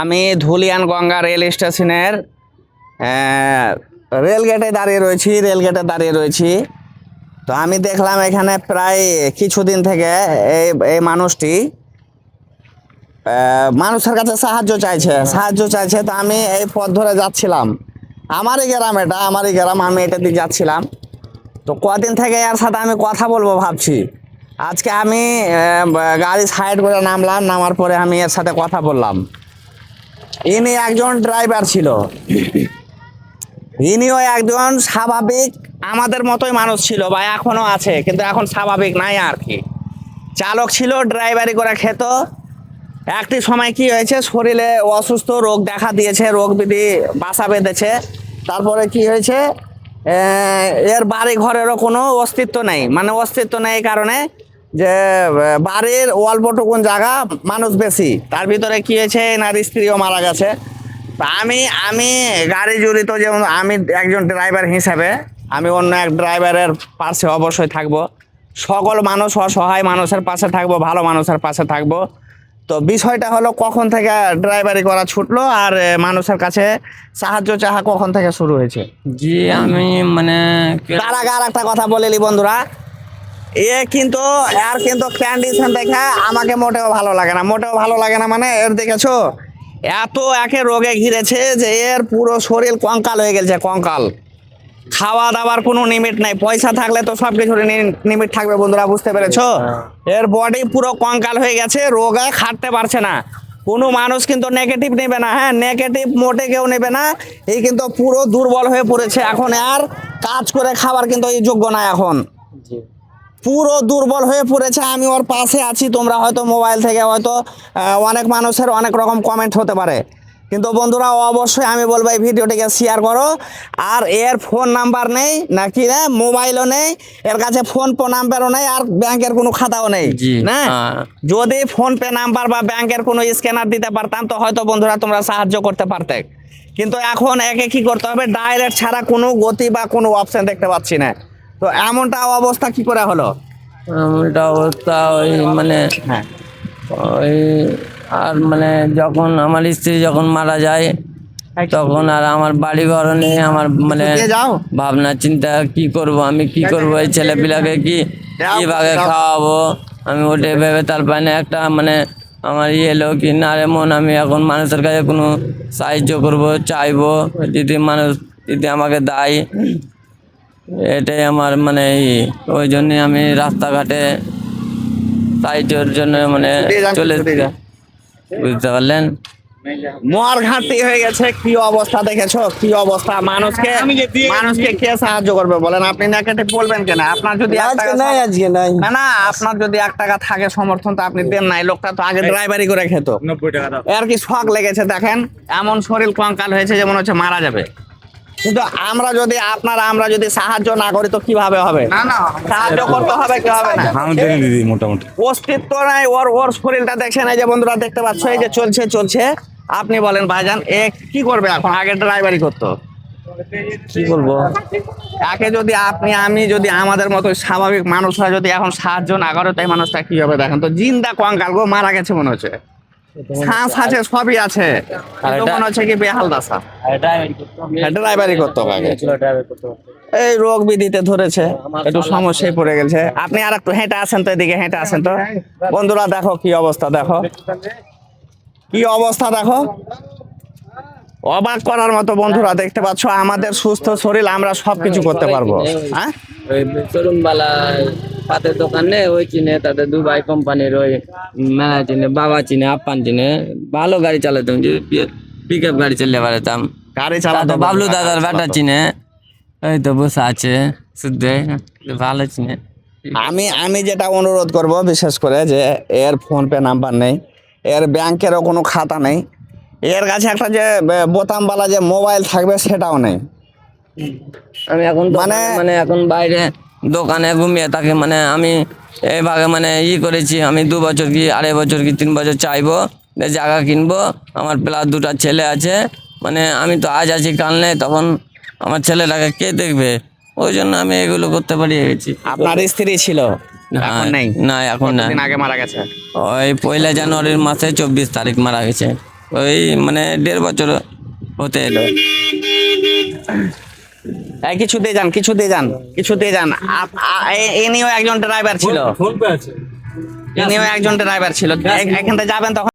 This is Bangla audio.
আমি ধুলিয়ান গঙ্গা রেল স্টেশনের রেলগেটে দাঁড়িয়ে রয়েছি। তো আমি দেখলাম এখানে প্রায় কিছুদিন থেকে এই মানুষটি মানুষের কাছে সাহায্য চাইছে। তো আমি এই পথ ধরে যাচ্ছিলাম, আমারই গ্রাম, আমি এটা দিয়ে যাচ্ছিলাম। তো কদিন থেকে এর সাথে আমি কথা বলবো ভাবছি। আজকে আমি গাড়ি সাইড করে নামার পরে আমি এর সাথে কথা বললাম। ইনি একজন ড্রাইভার ছিল, ইনিও একজন স্বাভাবিক আমাদের মতোই মানুষ ছিল বা এখনো আছে, কিন্তু এখন স্বাভাবিক নাই আর কি। চালক ছিল, ড্রাইভারি করে খেত। একটি সময় কি হয়েছে, শরীরে অসুস্থ রোগ দেখা দিয়েছে, রোগ বিধি বাসা বেঁধেছে। তারপরে কি হয়েছে, এর বাড়ি ঘরেরও কোনো অস্তিত্ব নেই, এই কারণে যে বাড়ির অল্পটুকুন জায়গা, মানুষ বেশি, তার ভিতরে কি হয়েছে, এনার স্ত্রীও মারা গেছে। আমি গাড়ি জড়িত, যেমন আমি একজন ড্রাইভার হিসাবে আমি অন্য এক ড্রাইভারের পাশে অবশ্যই থাকবো। সকল মানুষ, অসহায় মানুষের পাশে থাকবো, ভালো মানুষের পাশে থাকবো। তো বিষয়টা হলো, কখন থেকে ড্রাইভারি করা ছুটলো আর মানুষের কাছে সাহায্য চাহা কখন থেকে শুরু হয়েছে? জি আমি মানে তার আগে আর একটা কথা বলেলি বন্ধুরা, এর কিন্তু কন্ডিশন দেখে আমাকে মোটেও ভালো লাগে না। মানে এর দেখেছো, এত একে রোগে ঘিরেছে যে এর পুরো শরীর কঙ্কাল হয়ে গেছে, কঙ্কাল। খাওয়া দাওয়ার কোনো লিমিট নাই, পয়সা থাকলে তো সব কিছুর লিমিট থাকবে বন্ধুরা, বুঝতে পেরেছো? এর বডি পুরো কঙ্কাল হয়ে গেছে, রোগে খাটতে পারছে না। কোনো মানুষ কিন্তু নেগেটিভ নেবে না, হ্যাঁ, নেগেটিভ মোটে কেউ নেবে না। এই কিন্তু পুরো দুর্বল হয়ে পড়েছে, এখন আর কাজ করে খাবার কিন্তু এই যোগ্য না, এখন পুরো দুর্বল হয়ে পড়েছে। আমি ওর পাশে আছি, তোমরা হয়তো মোবাইল থেকে হয়তো অনেক মানুষের অনেক রকম কমেন্ট হতে পারে, কিন্তু বন্ধুরা অবশ্যই আমি বলবো এই ভিডিওটিকে শেয়ার করো। আর এর ফোন নাম্বার নেই নাকি, না মোবাইলও নেই, এর কাছে ফোন পে নাম্বারও নেই, আর ব্যাংকের কোনো খাতাও নেই না। যদি ফোন পে নাম্বার বা ব্যাংকের কোনো স্ক্যানার দিতে পারতাম তো হয়তো বন্ধুরা তোমরা সাহায্য করতে পারতে, কিন্তু এখন একে কি করতে হবে, ডাইরেক্ট ছাড়া কোনো গতি বা কোনো অপশন দেখতে পাচ্ছি না। তো এমনটা অবস্থা কি করে হলো? ওই মানে হ্যাঁ, ওই আর মানে যখন আমার স্ত্রী যখন মারা যায় তখন আর আমার বাড়ি ঘর নেই, আমার মানে যাও ভাবনা চিন্তা কি করব, আমি কি করব, এই ছেলেপিলাকে কিভাবে খাওয়াবো, আমি ওটা ভেবে তারপরে একটা মানে আমার এলো কি না রে মন, আমি এখন মানুষের কাছে কোনো সাহায্য করব চাইবো, যদি আমাকে দেয়, এটাই আমার মানে ওই জন্যে আমি রাস্তাঘাটে সাহায্যের জন্য মানে চলে, বুঝতে পারলেন? মোয়ার ঘাটতি হয়ে গেছে, কি অবস্থা দেখেছো, কি অবস্থা। মানুষকে কে সাহায্য করবে বলেন? আপনি নেগেটিভ বলবেন কেন? আপনার যদি না আপনার যদি 1 টাকা থাকে সমর্থন, তো আপনি দেন নাই। লোকটা তো আগে ড্রাইভারি করে খেত, 90 টাকা এর কি শখ লেগেছে দেখেন, এমন শরীর কঙ্কাল হয়েছে যেমন হচ্ছে মারা যাবে। কিন্তু আমরা যদি সাহায্য না করি তো কিভাবে হবে? সাহায্য করতে হবে, কি হবে না, মোটামুটি অস্তিত্ব নাই ওর শরীরটা দেখছেন, এই যে বন্ধুরা দেখতে পাচ্ছ, এই যে চলছে। আপনি বলেন ভাইজান, এ কি করবে এখন? আগে ড্রাইভারি করতো, কি বলবো? একে যদি আমি যদি আমাদের মতো স্বাভাবিক মানুষরা যদি এখন সাহায্য না করে, তাই মানুষটা কি হবে দেখেন তো। জিন্দা কঙ্কাল গো, মারা গেছে মনে হচ্ছে, শ্বাস আছে, সবই আছে, কিন্তু মনে হচ্ছে কি বেহাল দশা। ড্রাইভারি করতো আগে, এই রোগ বিধিতে ধরেছে, একটু সমস্যায় পড়ে গেছে। আপনি আর একটু হেঁটে আসেন তো, এদিকে হেঁটে আসেন তো বন্ধুরা, দেখো কি অবস্থা, দেখো, অবাক করার মতো বন্ধুরা, দেখতে পাচ্ছ আমাদের সুস্থ শরীর, আমরা সবকিছু করতে পারবো। হ্যাঁ, ওই শোরুমওয়ালা পাতের দোকানে ওই চিনে, তাদের দুবাই কোম্পানির ওই ম্যানেজার চিনে, বাবা চিনে, আপ্পান চিনে, ভালো গাড়ি চালাতাম, পিক আপ গাড়ি চালিয়ে বেড়াতাম, গাড়ি চালাতে বাবলু দাদার বেটা চিনে, ওই তো বসে আছে শুদ্ধ, ভালো চিনে। আমি যেটা অনুরোধ করব বিশেষ করে, যে এর ফোন পে নাম্বার নেই, এর ব্যাংকেরও কোনো খাতা নেই, এর কাছে একটা যে বোতামওয়ালা যে মোবাইল থাকবে সেটাও নেই। আমি এখন মানে এখন বাইরে দোকানে ঘুমিয়ে থাকি, মানে আমি এইভাবে মানে করেছি, আমি 2 বছর কি 2.5 বছর কি 3 বছর চাইবো জায়গা কিনবো, আমার প্লাস 2টা ছেলে আছে, মানে আমি তো আজ আছি কাল নেই, তখন আমার ছেলেটাকে কে দেখবে, ওই জন্য আমি এগুলো করতে পারি গেছি। আপনার স্ত্রী ছিল? এখন নেই? না এখন না, কতদিন আগে মারা গেছে? ওই 1 জানুয়ারির মাসে 24 তারিখ মারা গেছে, ওই মানে 1.5 বছর হতে এলো। এই কিছুতে যান, কিছুতে যান, কিছুতে যান। ইনিও একজন ড্রাইভার ছিল, ইনিও একজন ড্রাইভার ছিল। এখান থেকে যাবেন তখন